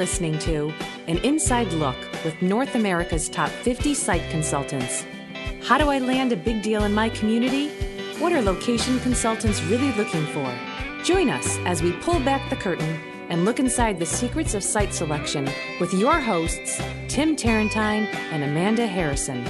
listening to an inside look with North America's top 50 site consultants. How do I land a big deal in my community? What are location consultants really looking for? Join us as we pull back the curtain and look inside the secrets of site selection with your hosts, Tim Tarrantine and Amanda Harrison.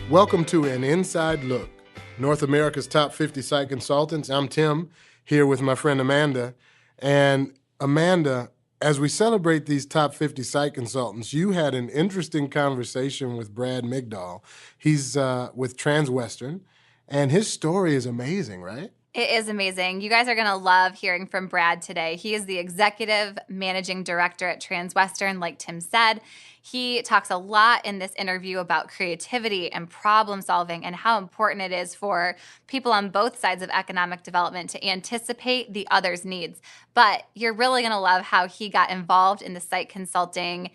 Welcome to An Inside Look, North America's top 50 site consultants. I'm Tim, here with my friend Amanda. And Amanda, as we celebrate these top 50 site consultants, you had an interesting conversation with Brad Migdal. He's with Transwestern, and his story is amazing, right? It is amazing. You guys are going to love hearing from Brad today. He is the executive managing director at Transwestern, like Tim said. He talks a lot in this interview about creativity and problem solving and how important it is for people on both sides of economic development to anticipate the other's needs. But you're really going to love how he got involved in the site consulting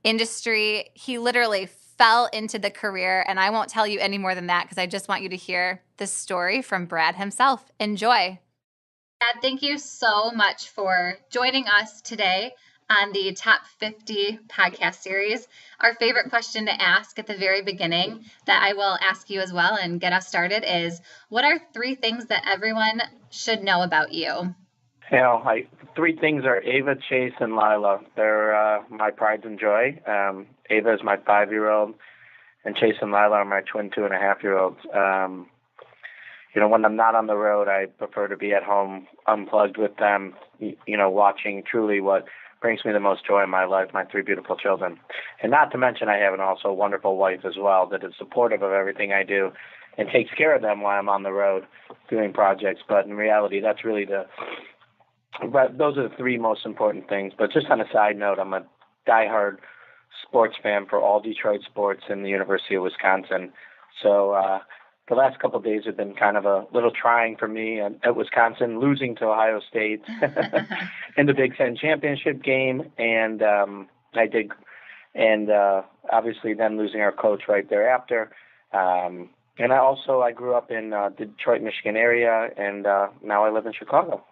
industry. He literally fell into the career, and I won't tell you any more than that because I just want you to hear the story from Brad himself. Enjoy. Brad, thank you so much for joining us today on the Top 50 podcast series. Our favorite question to ask at the very beginning that I will ask you as well and get us started is, what are 3 things that everyone should know about you? You know, 3 things are Ava, Chase, and Lila. They're my pride and joy. Ava is my 5-year-old, and Chase and Lila are my twin 2.5-year-olds. When I'm not on the road, I prefer to be at home, unplugged with them, watching truly what brings me the most joy in my life, my 3 beautiful children. And not to mention I have an also wonderful wife as well that is supportive of everything I do and takes care of them while I'm on the road doing projects. But in reality, that's really But those are the 3 most important things. But just on a side note, I'm a diehard sports fan for all Detroit sports and the University of Wisconsin. So the last couple of days have been kind of a little trying for me at Wisconsin, losing to Ohio State in the Big Ten championship game. And obviously then losing our coach right thereafter. And I grew up in the Detroit, Michigan area, and now I live in Chicago.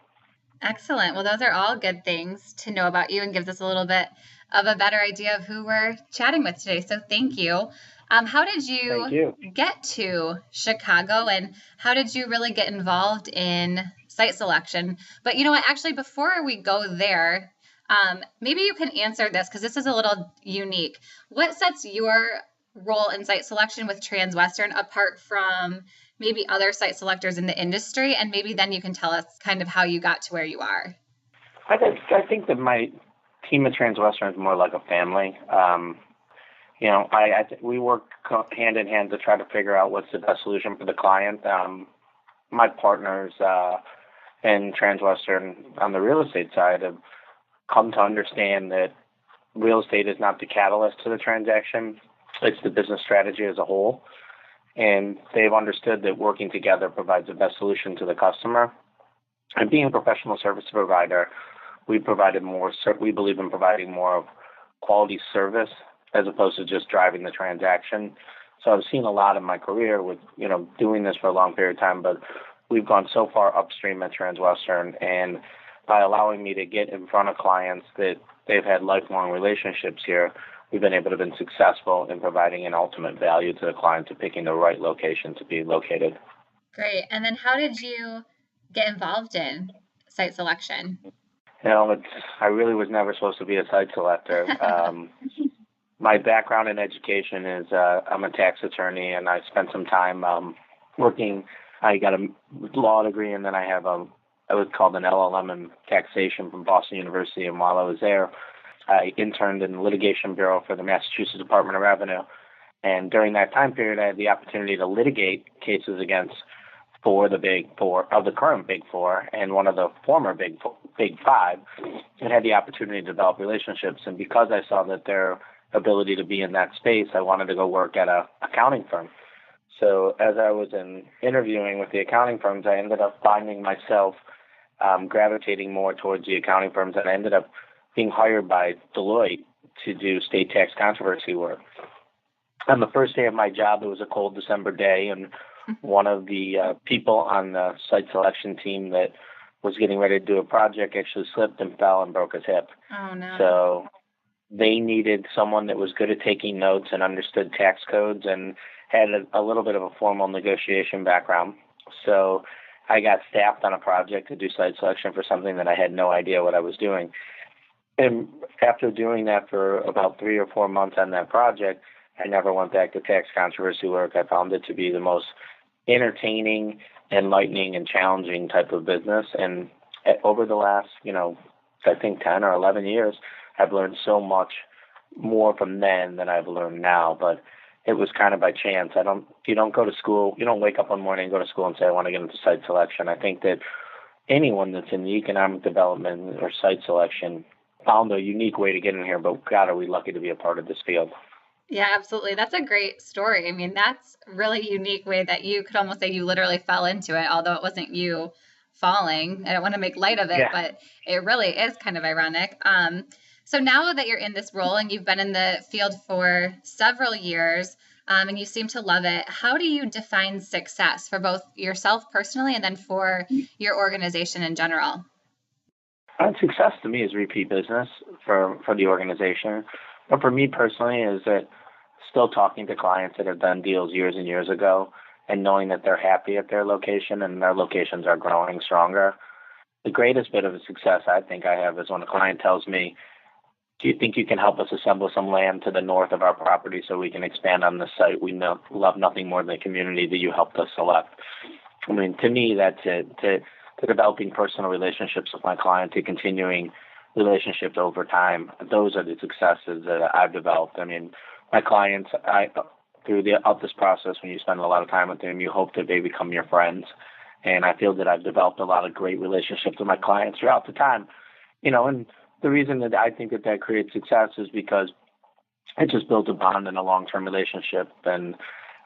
Excellent. Well, those are all good things to know about you and gives us a little bit of a better idea of who we're chatting with today. So thank you. How did you get to Chicago, and how did you really get involved in site selection? But you know what, actually, before we go there, maybe you can answer this because this is a little unique. What sets your role in site selection with Transwestern apart from maybe other site selectors in the industry, and maybe then you can tell us kind of how you got to where you are? I think that my team at Transwestern is more like a family. We work hand in hand to try to figure out what's the best solution for the client. My partners in Transwestern on the real estate side have come to understand that real estate is not the catalyst to the transaction. It's the business strategy as a whole. And they've understood that working together provides the best solution to the customer. And being a professional service provider, we believe in providing more of quality service as opposed to just driving the transaction. So I've seen a lot in my career with, doing this for a long period of time, but we've gone so far upstream at Transwestern, and by allowing me to get in front of clients that they've had lifelong relationships here, we've been able to be successful in providing an ultimate value to the client to picking the right location to be located. Great. And then how did you get involved in site selection? I really was never supposed to be a site selector. My background in education is I'm a tax attorney, and I spent some time working. I got a law degree, and then I have I was called an LLM in taxation from Boston University. And while I was there, I interned in the litigation bureau for the Massachusetts Department of Revenue. And during that time period, I had the opportunity to litigate cases against 4 of the big 4 of the current big 4 and one of the former big 5, and had the opportunity to develop relationships. And because I saw that their ability to be in that space, I wanted to go work at a accounting firm. So as I was interviewing with the accounting firms, I ended up finding myself gravitating more towards the accounting firms, and I ended up being hired by Deloitte to do state tax controversy work. On the first day of my job, it was a cold December day, and one of the people on the site selection team that was getting ready to do a project actually slipped and fell and broke his hip. Oh, no. So they needed someone that was good at taking notes and understood tax codes and had a little bit of a formal negotiation background. So I got staffed on a project to do site selection for something that I had no idea what I was doing. And after doing that for about 3 or 4 months on that project, I never went back to tax controversy work. I found it to be the most entertaining, enlightening, and challenging type of business. And over the last, I think 10 or 11 years, I've learned so much more from then than I've learned now. But it was kind of by chance. You don't go to school, you don't wake up one morning and go to school and say, I want to get into site selection. I think that anyone that's in the economic development or site selection found a unique way to get in here, but God, are we lucky to be a part of this field. Yeah, absolutely. That's a great story. I mean, that's a really unique way that you could almost say you literally fell into it, although it wasn't you falling. I don't want to make light of it, but it really is kind of ironic. So now that you're in this role and you've been in the field for several years, and you seem to love it, how do you define success for both yourself personally and then for your organization in general? Success to me is repeat business for the organization. But for me personally is that still talking to clients that have done deals years and years ago and knowing that they're happy at their location and their locations are growing stronger. The greatest bit of success I think I have is when a client tells me, do you think you can help us assemble some land to the north of our property so we can expand on the site? We love nothing more than the community that you helped us select. I mean, to me, that's it. To developing personal relationships with my client, to continuing relationships over time. Those are the successes that I've developed. I mean, my clients, throughout this process, when you spend a lot of time with them, you hope that they become your friends. And I feel that I've developed a lot of great relationships with my clients throughout the time. And the reason that I think that creates success is because it just builds a bond and a long-term relationship. And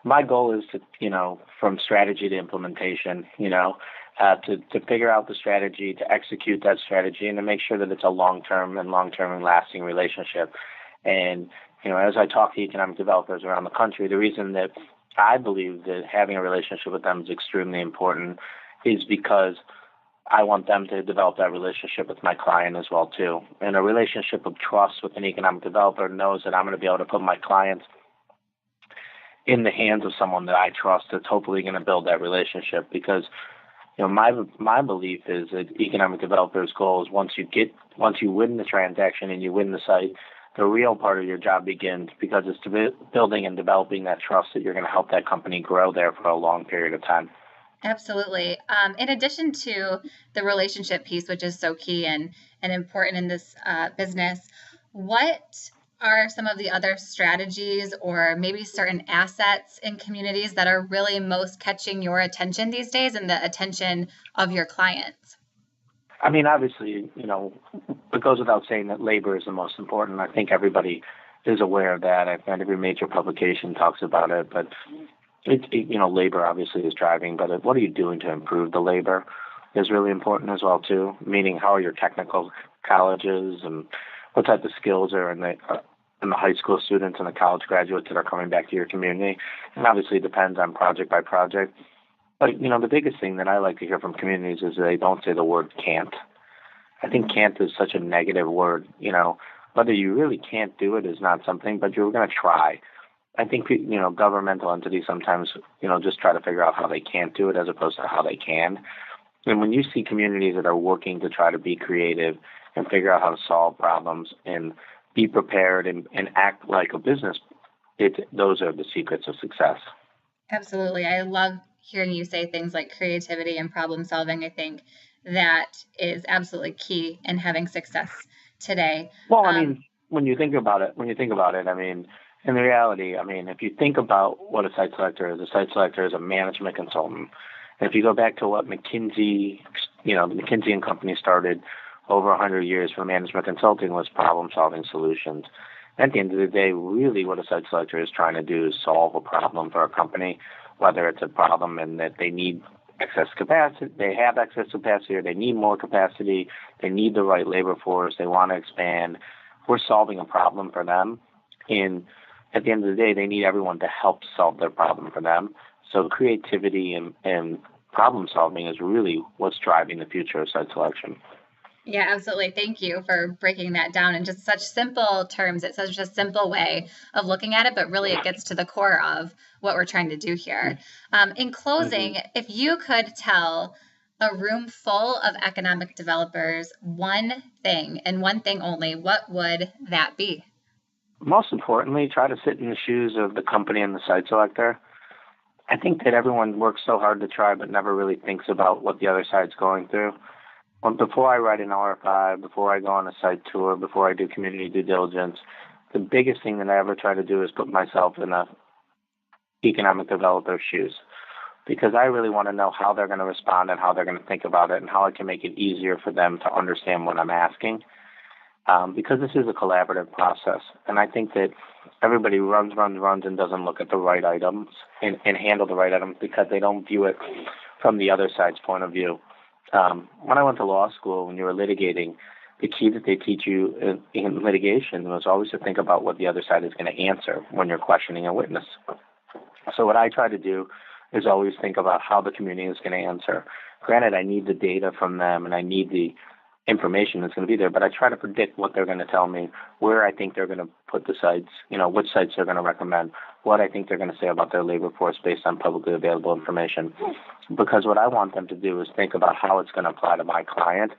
my goal is to, from strategy to implementation, to figure out the strategy, to execute that strategy, and to make sure that it's a long-term and lasting relationship. And, as I talk to economic developers around the country, the reason that I believe that having a relationship with them is extremely important is because I want them to develop that relationship with my client as well, too. And a relationship of trust with an economic developer knows that I'm going to be able to put my clients in the hands of someone that I trust that's hopefully going to build that relationship. Because my belief is that economic developers' goal is once you win the transaction and you win the site, the real part of your job begins, because it's building and developing that trust that you're going to help that company grow there for a long period of time. Absolutely. In addition to the relationship piece, which is so key and important in this business, what are some of the other strategies or maybe certain assets in communities that are really most catching your attention these days and the attention of your clients? I mean, obviously, it goes without saying that labor is the most important. I think everybody is aware of that. I find every major publication talks about it, but labor obviously is driving, but what are you doing to improve the labor is really important as well, too. Meaning, how are your technical colleges and what type of skills are in the high school students and the college graduates that are coming back to your community? And obviously it depends on project by project. But, the biggest thing that I like to hear from communities is they don't say the word can't. I think can't is such a negative word. Whether you really can't do it is not something, but you're going to try. I think, governmental entities sometimes, just try to figure out how they can't do it as opposed to how they can. And when you see communities that are working to try to be creative and figure out how to solve problems and be prepared and act like a business, those are the secrets of success. Absolutely. I love hearing you say things like creativity and problem solving. I think that is absolutely key in having success today. Well, I mean, when you think about it, I mean, in the reality, if you think about what a site selector is a management consultant. And if you go back to what McKinsey and Company started over 100 years for management consulting was problem-solving solutions. At the end of the day, really what a site selector is trying to do is solve a problem for a company, whether it's a problem in that they need excess capacity, they have excess capacity, or they need more capacity, they need the right labor force, they want to expand. We're solving a problem for them. And at the end of the day, they need everyone to help solve their problem for them. So creativity and problem solving is really what's driving the future of site selection. Yeah, absolutely. Thank you for breaking that down in just such simple terms. It's such a simple way of looking at it, but really it gets to the core of what we're trying to do here. In closing, if you could tell a room full of economic developers one thing and one thing only, what would that be? Most importantly, try to sit in the shoes of the company and the site selector. I think that everyone works so hard to try, but never really thinks about what the other side's going through. Well, before I write an RFI, before I go on a site tour, before I do community due diligence, the biggest thing that I ever try to do is put myself in a economic developer's shoes, because I really want to know how they're going to respond and how they're going to think about it and how I can make it easier for them to understand what I'm asking. Because this is a collaborative process. And I think that everybody runs and doesn't look at the right items and handle the right items because they don't view it from the other side's point of view. When I went to law school, when you were litigating, the key that they teach you in litigation was always to think about what the other side is going to answer when you're questioning a witness. So what I try to do is always think about how the community is going to answer. Granted, I need the data from them and I need the information that's going to be there, but I try to predict what they're going to tell me, where I think they're going to put the sites, which sites they're going to recommend, what I think they're going to say about their labor force based on publicly available information. Because what I want them to do is think about how it's going to apply to my client,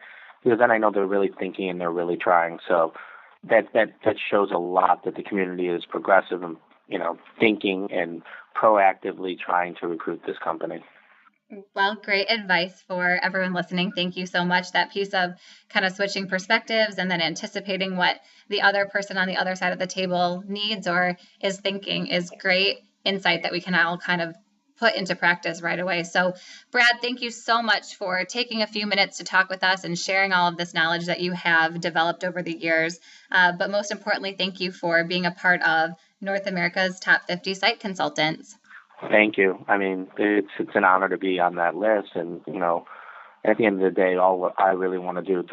because then I know they're really thinking and they're really trying. So that shows a lot that the community is progressive and, thinking and proactively trying to recruit this company. Well, great advice for everyone listening. Thank you so much. That piece of kind of switching perspectives and then anticipating what the other person on the other side of the table needs or is thinking is great insight that we can all kind of put into practice right away. So, Brad, thank you so much for taking a few minutes to talk with us and sharing all of this knowledge that you have developed over the years. But most importantly, thank you for being a part of North America's Top 50 Site Consultants. Thank you. I mean, it's an honor to be on that list. And, at the end of the day, all what I really want to do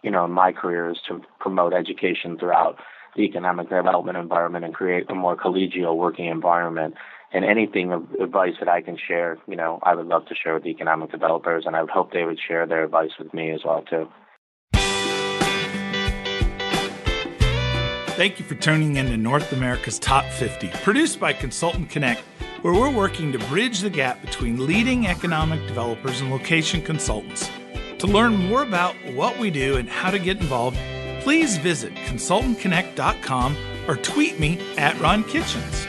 in my career is to promote education throughout the economic development environment and create a more collegial working environment. And anything of advice that I can share, I would love to share with the economic developers, and I would hope they would share their advice with me as well, too. Thank you for tuning in to North America's Top 50, produced by Consultant Connect, where we're working to bridge the gap between leading economic developers and location consultants. To learn more about what we do and how to get involved, please visit consultantconnect.com or tweet me at Ron Kitchens.